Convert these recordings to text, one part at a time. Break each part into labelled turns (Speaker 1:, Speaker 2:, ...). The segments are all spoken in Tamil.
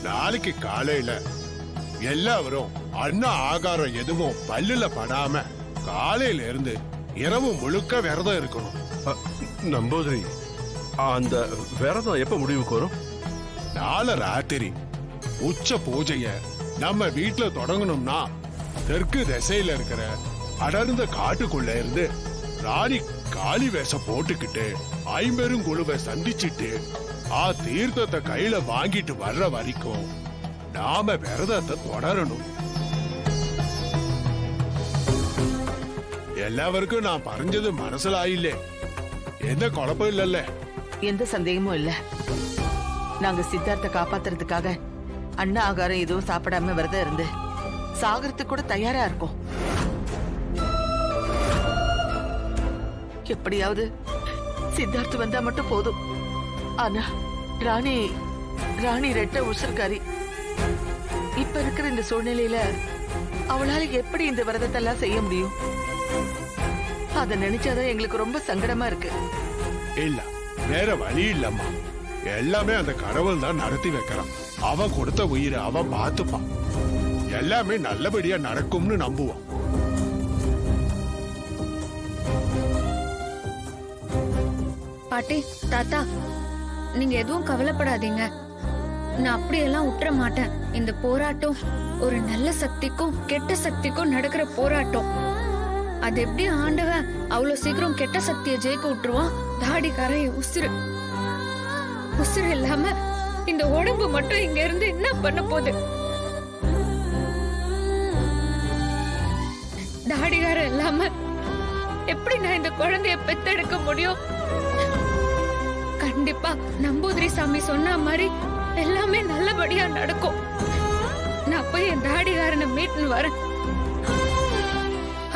Speaker 1: நாளைக்கு காலையில எல்லாரும் அன்ன ஆகாரம் எதுவும் பல்லுல படாம காலையில இருந்து இரவு முழுக்க விரதம் இருக்கணும்.
Speaker 2: நம்பூதிரி, அந்த விரதம் எப்ப முடிவுக்கு வரும்?
Speaker 1: நாளை ராத்திரி உச்ச பூஜைய நம்ம வீட்டுல தொடங்கணும்னா தெற்கு திசையில இருக்கிற அடர்ந்த காட்டுக்குள்ள இருந்து ராணி காளி வேஷம் போட்டுக்கிட்டு ஐம்பெருங்குழுவை சந்திச்சுட்டு தீர்த்தத்தை கையில வாங்கிட்டு வர்ற வரைக்கும் நாம விரதத்தை தொடரணும். எல்லாருக்கும் நான் பறஞ்சது மனசுல ஆயில்லே, எந்த குழப்பம் இல்லல்ல?
Speaker 3: எந்த சந்தேகமும் இல்ல. நாங்க சித்தார்த்த காப்பாத்துறதுக்காக அண்ணா ஆகாரம் எதுவும் சாப்பிடாம விரதம் இருந்து சாகரத்துக்கு கூட தயாரா இருக்கோம். எப்படியாவது சித்தார்த்து வந்தா மட்டும் போதும். ஆனா ராணி ரெட்ட உசர்காரி. இப்ப இருக்கிற இந்த சூழ்நிலையில அவளால எப்படி இந்த விரதத்தை எல்லாம் செய்ய முடியும்? அத நினைச்சாதான் எங்களுக்கு ரொம்ப சங்கடமா இருக்கு.
Speaker 1: இல்ல, வேற வழி இல்லம்மா. எல்லாமே அந்த கடவுள் தான் நடத்தி வைக்கிறான். அவன் கொடுத்த உயிரை அவன் பார்த்துப்பான். எல்லாமே நல்லபடியா நடக்கும்னு நம்புவான்.
Speaker 4: பாட்டி, தாத்தா, நீங்க எதுவும் கவலைப்படாதீங்க. நான் அப்படியெல்லாம் விட்டுற மாட்டேன். இந்த போராட்டம் ஒரு நல்ல சக்திக்கும் கெட்ட சக்திக்கும் நடக்கிற போராட்டம். அது எப்படி ஆண்டவன் அவ்வளவு சீக்கிரம் கெட்ட சக்தியை ஜெயிக்க விட்டுருவான்? தாடிக்காரன் உசுறு இல்லாம இந்த உடம்பு மட்டும் இங்க இருந்து என்ன பண்ண போகுது? தாடிக்காரன் இல்லாம எப்படி நான் இந்த குழந்தைய பெத்தெடுக்க முடியும்? கண்டிப்பா நம்பூதிரி சாமி சொன்ன மாதிரி எல்லாமே நல்லபடியா நடக்கும். நான் போய் என் தாடிகாரனை மீட்னு வரேன்.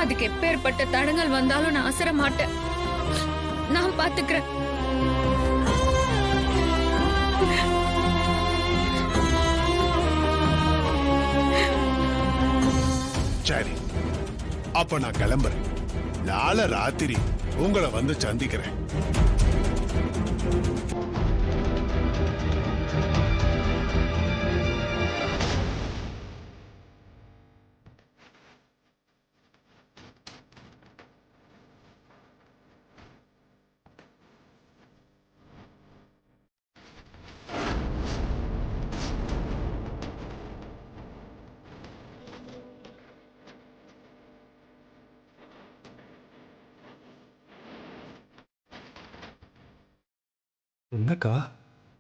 Speaker 4: அதுக்கு எப்பேற்பட்ட தடங்கள் வந்தாலும் நான் அசர மாட்டேன். நான் பாத்துக்கிறேன்.
Speaker 1: சரி, அப்ப நான் கிளம்புறேன். நாளை ராத்திரி உங்களை வந்து சந்திக்கிறேன்.
Speaker 2: என்னக்கா